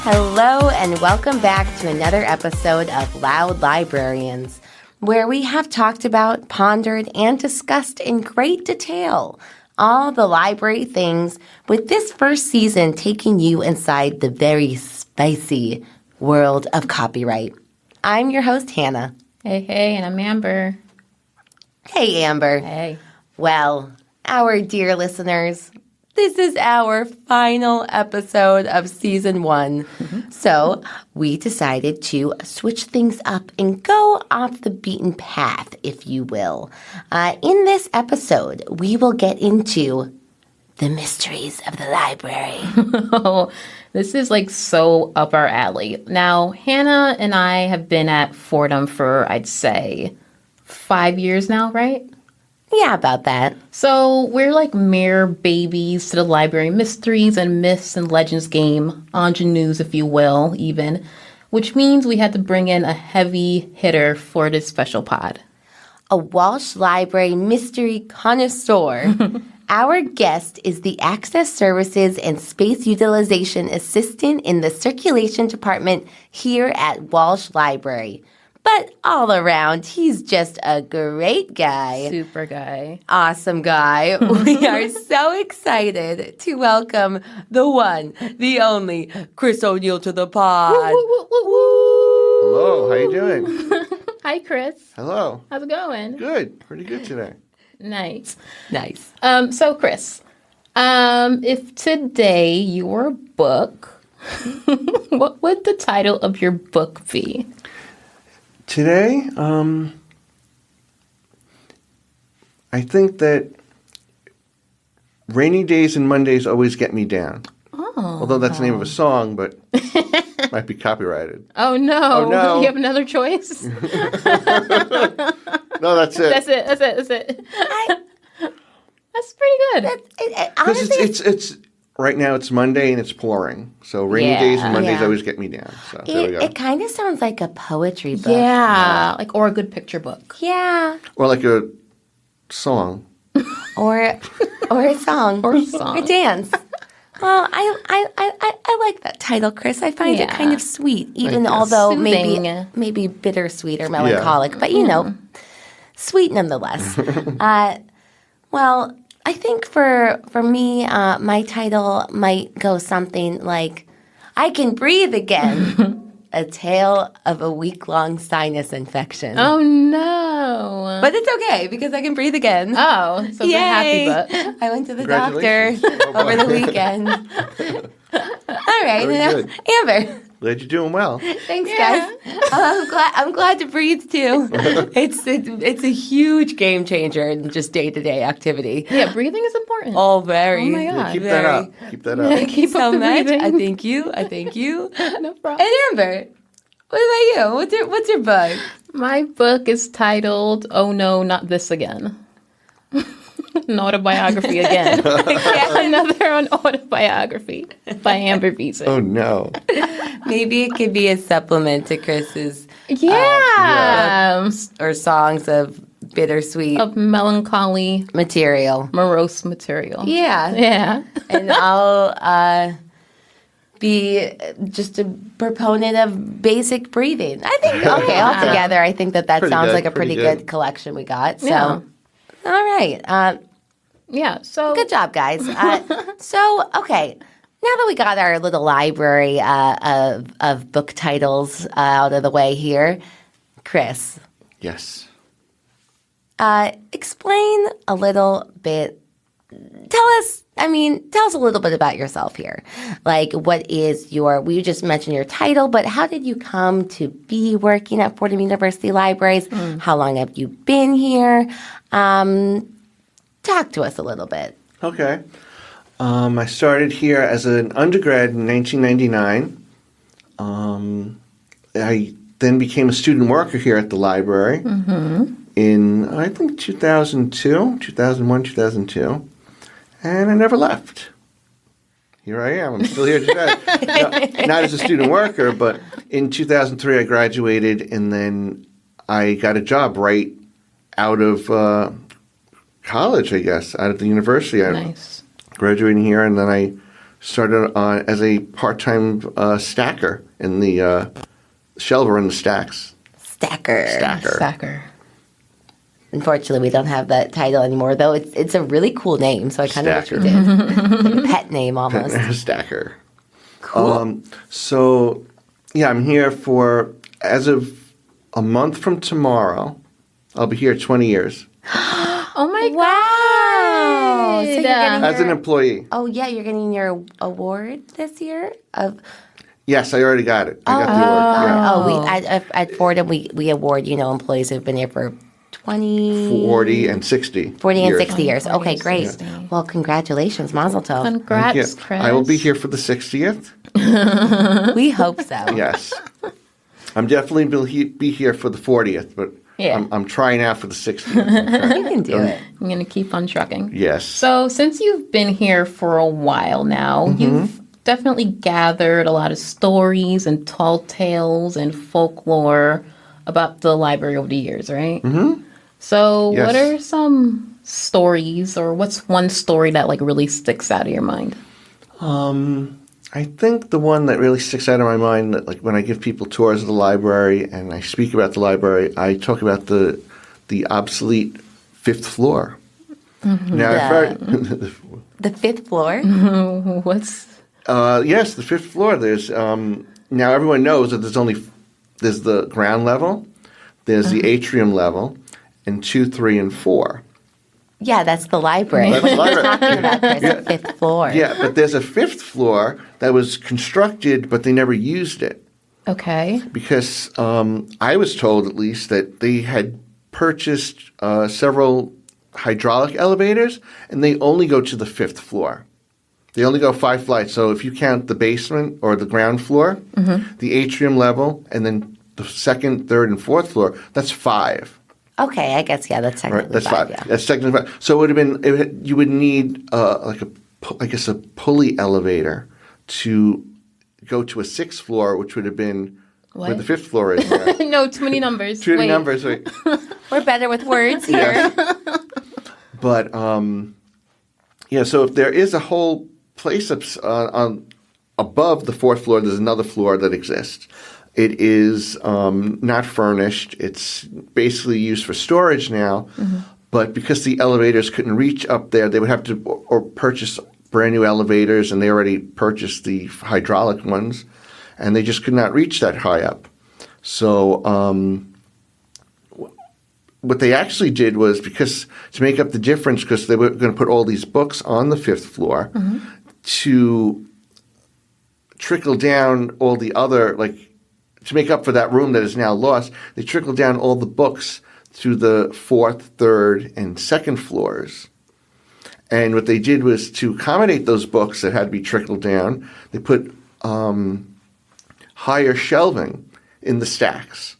Hello, and welcome back to another episode of Loud Librarians, where we have talked about, pondered, and discussed in great detail all the library things, with this first season taking you inside the very spicy world of copyright. I'm your host, Hannah. Hey, and I'm Amber. Hey, Amber. Hey. Well, our dear listeners, this is our final episode of season 1. Mm-hmm. So we decided to switch things up and go off the beaten path, if you will. In this episode, we will get into the mysteries of the library. Oh, this is like so up our alley. Now, Hannah and I have been at Fordham for, I'd say, 5 years now, right? Yeah, about that. So we're like mere babies to the library mysteries and myths and legends game, ingenues, if you will, even, which means we had to bring in a heavy hitter for this special pod. A Walsh Library mystery connoisseur. Our guest is the Access Services and Space Utilization Assistant in the Circulation Department here at Walsh Library. But all around, he's just a great guy. Super guy. Awesome guy. We are so excited to welcome the one, the only, Chris ONeill to the pod. Hello, how you doing? Hi, Chris. Hello. How's it going? Good. Pretty good today. Nice. So, Chris, if today you were a book, what would the title of your book be? Today, I think that rainy days and Mondays always get me down. Oh. Although that's the name of a song, but might be copyrighted. Oh, no. Oh, no. You have another choice? No, that's it. That's it. That's pretty good. Because it's right now it's Monday and it's pouring. So rainy days and Mondays always get me down. So there we go. It kind of sounds like a poetry book. Yeah, or a good picture book. Yeah. Or like a song. Or a song. Or a song. Or dance. Well, I like that title, Chris. I find it kind of sweet, even although Soothing. maybe bittersweet or melancholic, but you know, sweet nonetheless. Well, I think for me, my title might go something like, I Can Breathe Again, a tale of a week-long sinus infection. Oh, no. But it's okay, because I can breathe again. Oh, so it's a happy book. I went to the doctor over the weekend. All right, Very good. Amber. Glad you're doing well. Thanks, guys. I'm glad to breathe too. It's a huge game changer in just day-to-day activity. Yeah, breathing is important. Oh, very. Oh, my Yeah, God. keep that up. Keep that up. Yeah, keep so up the much. breathing. I thank you. No problem. And Amber, what about you? What's your book? My book is titled, Oh No, Not This Again. An autobiography again. Another autobiography by Amber Beeson. Oh, no. Maybe it could be a supplement to Chris's or songs of bittersweet Of melancholy, material. morose material. Yeah. Yeah. And I'll be just a proponent of basic breathing. I think, altogether, I think that Pretty sounds good, like a pretty pretty good good. collection we got. So, Yeah. all right. Yeah, so... Good job, guys. So, okay. Now that we got our little library of book titles out of the way here, Chris, Yes. explain a little bit. Tell us a little bit about yourself here. Like, what is we just mentioned your title, but how did you come to be working at Fordham University Libraries? How long have you been here? Talk to us a little bit. Okay. I started here as an undergrad in 1999. I then became a student worker here at the library in, I think, 2001, 2002. And I never left. Here I am. I'm still here today. Not as a student worker, but in 2003 I graduated, and then I got a job right out of college, I guess, out of the university. Nice. Graduating here, and then I started as a part-time stacker in the shelver in the stacks. Stacker. Unfortunately, we don't have that title anymore, though. It's a really cool name, so I kind of wish we did. Like a pet name almost. Stacker. Cool. So, yeah, I'm here for, as of a month from tomorrow, I'll be here 20 years. Oh my Wow. So you're getting As an employee. Oh, yeah, you're getting your award this year? Yes, I already got it. I got the award. Yeah. At Fordham, we award, employees who've been here for 40 and 60 40 and years. 60 years. 40 Okay, and great. 60. Well, congratulations. Mazel tov. Congrats, Yeah. Chris. I will be here for the 60th. We hope so. Yes. I'm definitely be here for the 40th, but Yeah. I'm trying out for the 60th. You can do it. I'm going to keep on trucking. Yes. So since you've been here for a while now, you've definitely gathered a lot of stories and tall tales and folklore about the library over the years, right? Mm-hmm. So Yes. what are some stories, or what's one story that really sticks out of your mind? I think the one that really sticks out of my mind, that when I give people tours of the library and I speak about the library, I talk about the obsolete fifth floor. Now, I've heard The fifth floor? What's yes, the fifth floor. There's now everyone knows that there's the ground level, there's the atrium level, and 2, 3, and 4. Yeah, that's the library. That's the library. Talking about there's a fifth floor. Yeah, but there's a fifth floor that was constructed, but they never used it okay? because I was told, at least, that they had purchased several hydraulic elevators, and they only go to the fifth floor. They only go 5 flights. So if you count the basement or the ground floor, the atrium level, and then the second, third, and fourth floor, that's 5. Okay, I guess, yeah, that's technically Right, that's 5. Yeah. That's technically 5. So it would have been you would need a pulley elevator to go to a 6th floor, which would have been where What? the 5th floor is. Right? No, too many numbers. Too many Wait. numbers. Wait. We're better with words here. But yeah. So if there is a whole place on above the 4th floor, there's another floor that exists. It is not furnished. It's basically used for storage now. But because the elevators couldn't reach up there, they would have to or purchase brand new elevators, and they already purchased the hydraulic ones, and they just could not reach that high up. So what they actually did was, because to make up the difference, because they were going to put all these books on the 5th floor, to trickle down all the other, to make up for that room that is now lost, they trickled down all the books to the 4th, 3rd, and 2nd floors. And what they did was, to accommodate those books that had to be trickled down, they put higher shelving in the stacks.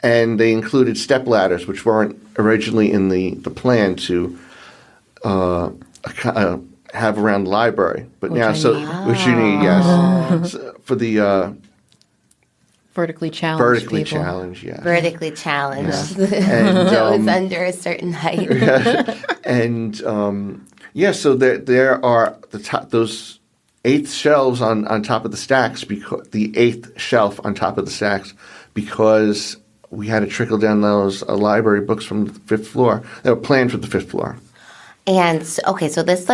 And they included step ladders, which weren't originally in the plan to have around the library. But Which now, which you need, yes. So for the Vertically challenged vertically people. challenged, yes. Vertically challenged. And, Those under a certain height. And so there are those 8th shelves on top of the stacks, because the 8th shelf on top of the stacks, because we had to trickle down those library books from the 5th floor. They were planned for the 5th floor. And so this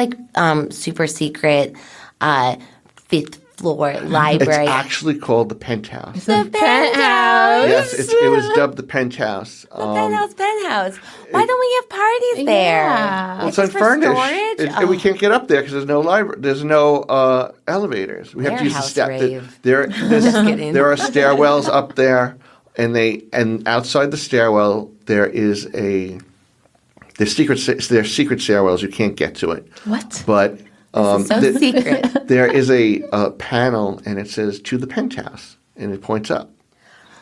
super secret 5th floor library. It's actually called the penthouse. The penthouse. Yes, it was dubbed the penthouse. Penthouse. Why don't we have parties there? Yeah. Well, it's just for unfurnished. storage? And we can't get up there because there's no library. There's no elevators. We have to use the Warehouse step. rave. Just kidding. There are stairwells up there, and outside the stairwell there is there's secret stairwells. You can't get to it. What? But So secret. there is a panel, and it says "to the penthouse," and it points up.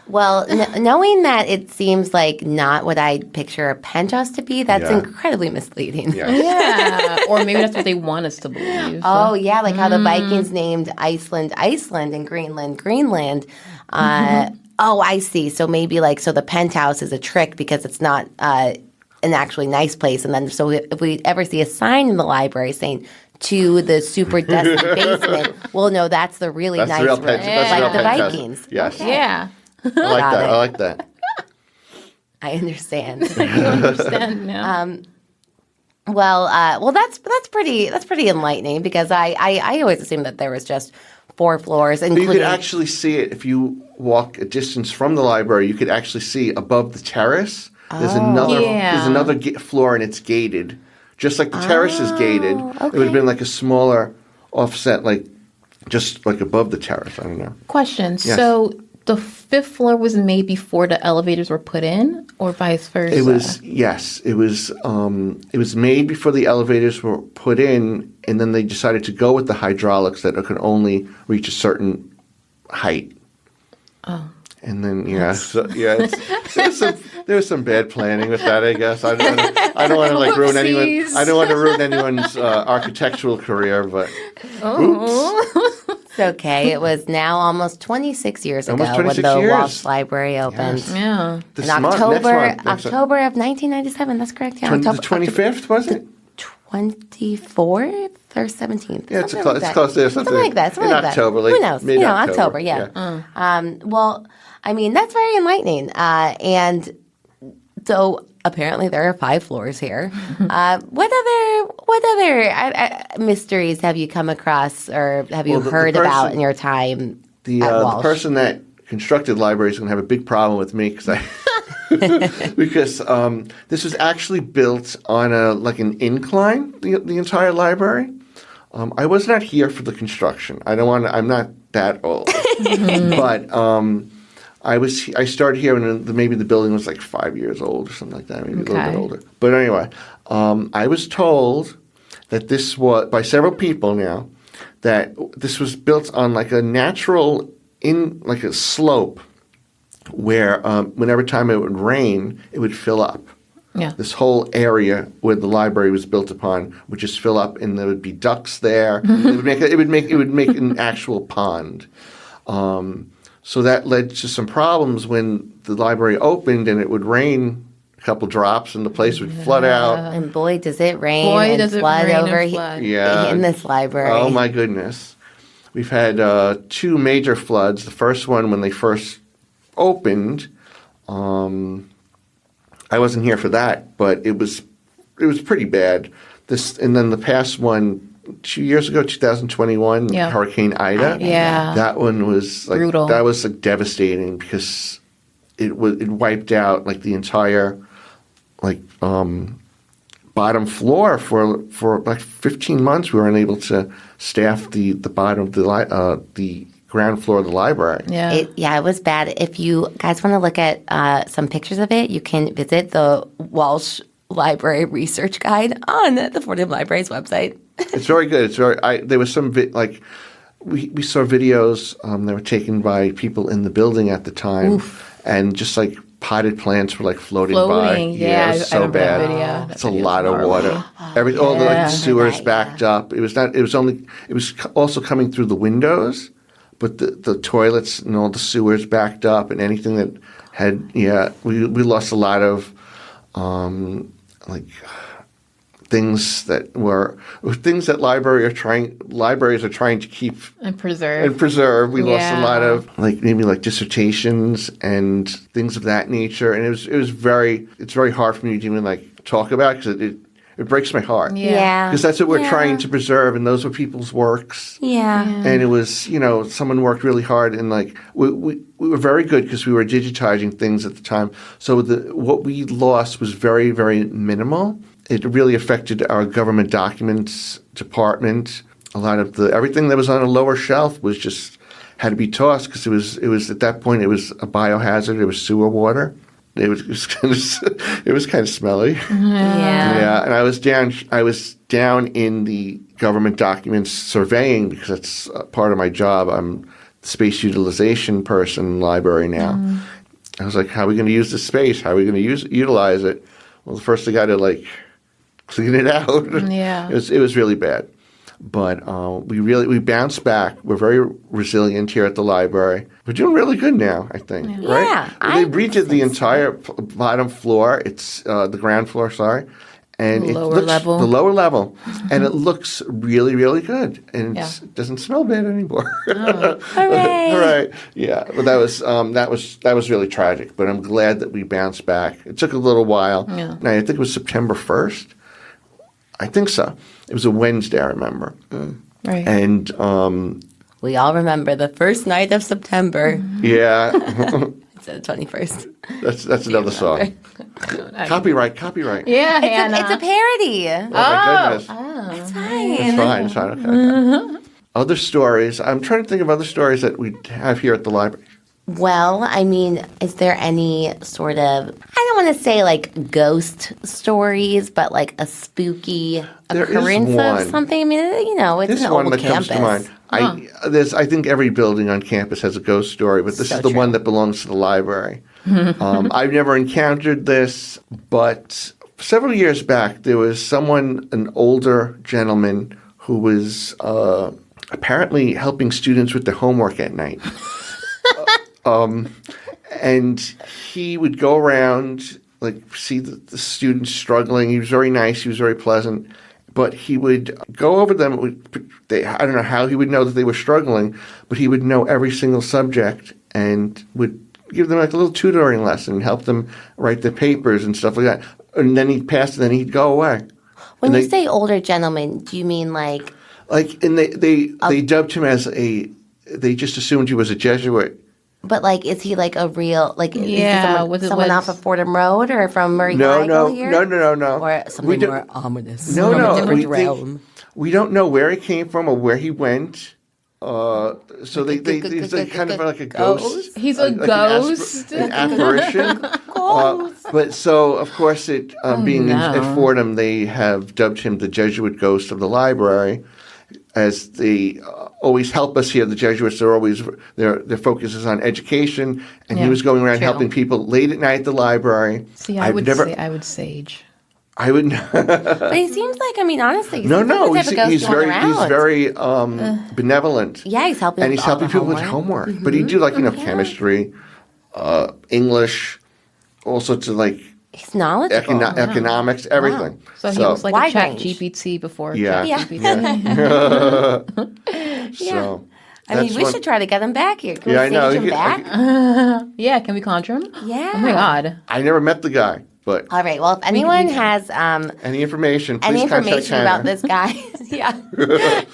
Well, knowing that it seems like not what I picture a penthouse to be, that's Yeah. incredibly misleading. Yeah. Yeah. Or maybe that's what they want us to believe. Oh, yeah, like how the Vikings named Iceland, Iceland, and Greenland, Greenland. Oh, I see. So maybe so the penthouse is a trick because it's not an actually nice place. And then so if we ever see a sign in the library saying to the super dusty basement. Well, no, that's the really That's nice the real room, that's like the real the penthouse. Vikings. Yes. Yeah. I like Got that. it. I like that. I understand. You understand now. Well, that's pretty enlightening because I always assumed that there was just 4 floors, But you including. could actually see it if you walk a distance from the library. You could actually see above the terrace. There's another Yeah. there's another floor and it's gated, just like the terrace is gated. It would have okay. been like a smaller offset, like just like above the terrace. I don't know. Question. Yes. So the 5th floor was made before the elevators were put in, or vice versa? It was yes. It was made before the elevators were put in, and then they decided to go with the hydraulics that could only reach a certain height. Oh. And then there was some bad planning with that. I guess I don't want to like ruin anyone. Whoopsies. I don't want to ruin anyone's architectural career, but It's okay. It was now almost 26 years ago Almost when 26 the years. Walsh Library opened. Yes. Yeah. this In month, October, next month, October of 1997. That's correct. Yeah, the 25th, was it? 24th or 17th. Yeah, it's something close. like It's that. close there. Something like that. Something in like October, that. like Who knows? mid-October. October. Yeah. Well, I mean, that's very enlightening. And so apparently there are 5 floors here. What other mysteries have you come across or have you Well, the heard person- about in your time The at Walsh? person that constructed libraries is going to have a big problem with me because this was actually built on an incline. The entire library. I was not here for the construction. I'm not that old, but I started here when maybe the building was like 5 years old or something like that, maybe a little bit older. But anyway, I was told that this was by several people now that this was built on like a natural like a slope where whenever time it would rain, it would fill up. Yeah. This whole area where the library was built upon would just fill up, and there would be ducks there. It would make an actual pond. So that led to some problems when the library opened, and it would rain a couple drops, and the place would flood out. And boy, does it rain Boy, and does it flood rain and over flood. Yeah. in this library. Oh my goodness, we've had 2 major floods. The first one when they first opened. I wasn't here for that, but it was pretty bad. And then the past one 2 years ago, 2021, Yeah. Hurricane Ida. Yeah. That one was like Brutal. That was like devastating because it wiped out like the entire like bottom floor for like 15 months. We weren't able to staff the bottom of the ground floor of the library. Yeah. It was bad. If you guys want to look at some pictures of it, you can visit the Walsh Library Research Guide on the Fordham Library's website. It's very good. It's very. There was some we saw videos that were taken by people in the building at the time, and just like potted plants were like floating by. Floating, yeah, it was I so remember that bad. video. That It's a video is lot of horrible. water. All the like, sewers backed up. It was not. It was only. It was also coming through the windows, but the toilets and all the sewers backed up, and anything that had. Yeah, we lost a lot of like things that libraries are trying to keep and preserve. We lost a Yeah. lot of maybe dissertations and things of that nature, and it's very hard for me to even talk about because it breaks my heart. Yeah. Because that's what we're trying to preserve, and those were people's works. Yeah. And it was, someone worked really hard, and we were very good because we were digitizing things at the time. So what we lost was very, very minimal. It really affected our government documents department. A lot of everything that was on a lower shelf was just had to be tossed because it was at that point it was a biohazard. It was sewer water. It was kind of smelly. Yeah, and I was down in the government documents surveying because that's part of my job. I'm the space utilization person in the library now. I was like, how are we going to use this space? How are we going to utilize it? Well, first I got to clean it out. Yeah. It was really bad. But we bounced back. We're very resilient here at the library. We're doing really good now, I think. Yeah, Right? I They redid the entire bottom floor. It's the ground floor, sorry. And The it lower looks, level. The lower level. And it looks really, really good. And Yeah. it doesn't smell bad anymore. Hooray! All right. Yeah. But that was really tragic. But I'm glad that we bounced back. It took a little while. Yeah. And I think it was September 1st. I think so. It was a Wednesday, I remember. Right. And We all remember the first night of September. yeah, Instead of 21st. that's another song. Copyright. Yeah, It's a parody. Oh my goodness. It's fine. It's fine. Okay. Other stories. I'm trying to think of other stories that we have here at the library. Well, I mean, is there any sort of, I don't want to say like ghost stories, but like a spooky There is occurrence one. of something? I mean, you know, it's This an one old that campus. comes to mind. I think every building on campus has a ghost story, but this So is the true. one that belongs to the library. I've never encountered this, but several years back, there was an older gentleman who was apparently helping students with their homework at night. And he would go around, like, see the students struggling. He was very nice. He was very pleasant. But he would go over them. I don't know how he would know that they were struggling, but he would know every single subject and would give them like a little tutoring lesson and help them write their papers and stuff like that. And then he'd pass and then he'd go away. When And you say older gentleman, do you mean like, and they dubbed him as they just assumed he was a Jesuit. but like, is he like a real, like, is he Yeah, was it- someone was- off of Fordham Road or from Murray No, Michael here? no. Or We something don't- more ominous. No, from no. a different We realm. we don't know where he came from or where he went. So they he's like kind of like a ghost. He's a ghost? An apparition. But so of course being at Fordham, they have dubbed him the Jesuit ghost of the library, as they always help us here. The Jesuits are always their focus is on education, and he Yeah, was going around true. helping people late at night at the library. See, I would sage. I would. But he seems like, I mean, honestly, No, seems like the type of ghost he's you want very around. benevolent. Yeah, he's helping. And with he's all helping the people with homework. homework. But he do like chemistry, English, all sorts of like He's knowledgeable. economics, everything. So he was like Wide a chat range. GPT before Yeah. chat Yeah. GPT. So I mean, that's we one- should try to get him back here. Can Yeah, I we know. stage him He- back? Yeah, can we conjure him? Yeah. Oh my god. I never met the guy, but All right. Well, if anyone has any information, please any contact information Hannah. about this guy, yeah,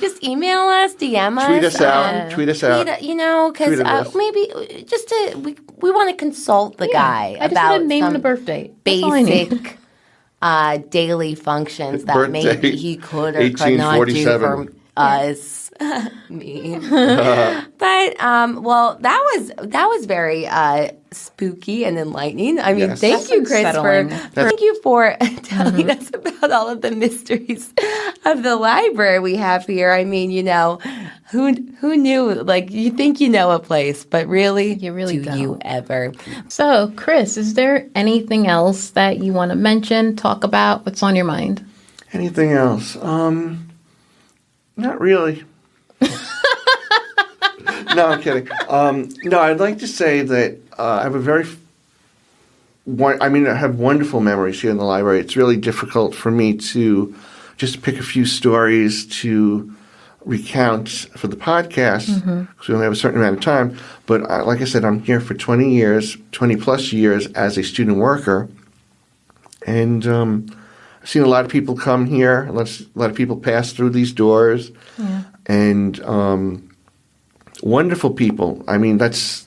just email us, DM us, Tweet us out. Tweet us out. You know, because Tweet at us. maybe just to we want to consult the guy I just about need a name some and a birth date. That's all I need. basic daily functions that Birth maybe date, he could or could not do 1847. for us. Me, but well, that was very spooky and enlightening. I mean, Yes. thank you, Chris, Unsettling. thank you for telling us about all of the mysteries of the library we have here. I mean, you know, who knew? Like, you think you know a place, but really, You really do don't. you ever? So, Chris, is there anything else that you want to mention, talk about? What's on your mind? Anything else? Not really. No, I'm kidding. No, I'd like to say that I have I have wonderful memories here in the library. It's really difficult for me to just pick a few stories to recount for the podcast because we only have a certain amount of time. But like I said, I'm here for 20 plus years as a student worker. And I've seen a lot of people come here, a lot of people pass through these doors. Yeah. And wonderful people. I mean, that's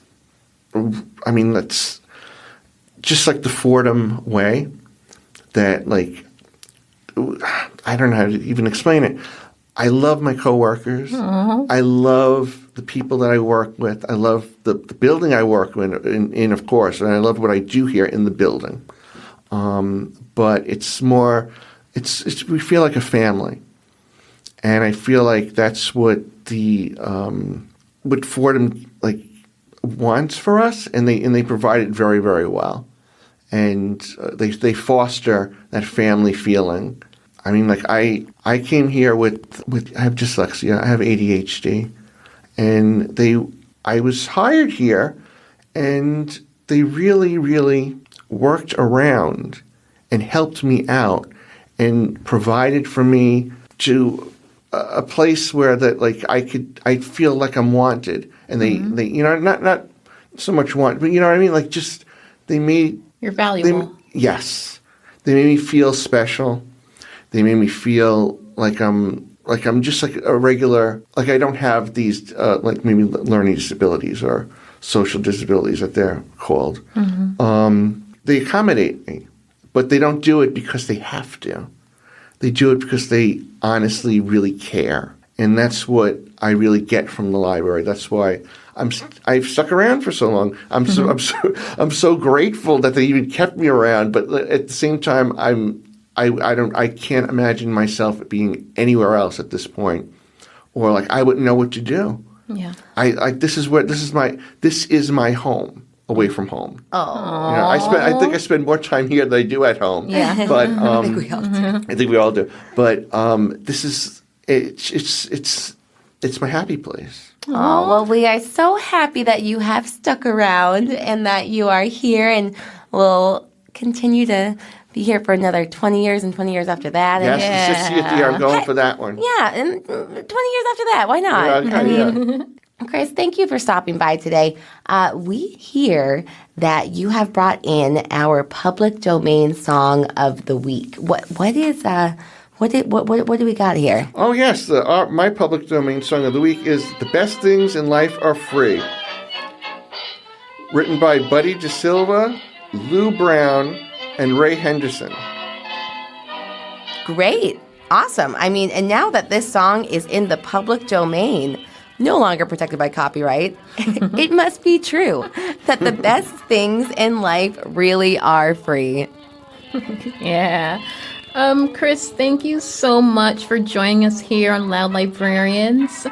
just like the Fordham way. That, like, I don't know how to even explain it. I love my coworkers. I love the people that I work with. I love the building I work in, of course, and I love what I do here in the building. But it's more, we feel like a family. And I feel like that's what what Fordham like wants for us, and they provide it very, very well, and they foster that family feeling. I mean, like I came here with I have dyslexia, I have ADHD, and I was hired here, and they really, really worked around and helped me out. and provided for me to a place where that like I feel like I'm wanted, and they not so much want, but you know what I mean, like just they made You're valuable. Yes, they made me feel special. They made me feel like I'm just like a regular, like I don't have these like maybe learning disabilities or social disabilities that they're called. They accommodate me, but they don't do it because they have to. They do it because they honestly really care. And that's what I really get from the library. That's why I've stuck around for so long. I'm so grateful that they even kept me around. But at the same time, I can't imagine myself being anywhere else at this point, or like I wouldn't know what to do. Yeah. This is my home away from home. Oh, You know, I think I spend more time here than I do at home. Yeah. But I think we all do. I think we all do. But this is it's my happy place. Oh, well, we are so happy that you have stuck around and that you are here and will continue to be here for another 20 years and 20 years after that. Yes, And, it's just the year I'm going for that one. yeah, and 20 years after that. Why not? Yeah, okay, Chris, thank you for stopping by today. We hear that you have brought in our public domain song of the week. What do we got here? Oh yes, my public domain song of the week is "The Best Things in Life Are Free," written by Buddy DeSilva, Lou Brown, and Ray Henderson. Great. Awesome. I mean, and now that this song is in the public domain, no longer protected by copyright, it must be true that the best things in life really are free. Yeah. Chris, thank you so much for joining us here on Loud Librarians.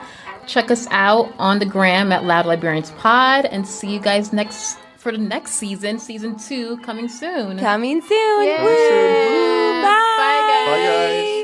Check us out on the gram at Loud Librarians Pod, and see you guys for the next season 2, coming soon. Coming soon. Yeah. Woo! Bye. Bye, guys. Bye, guys.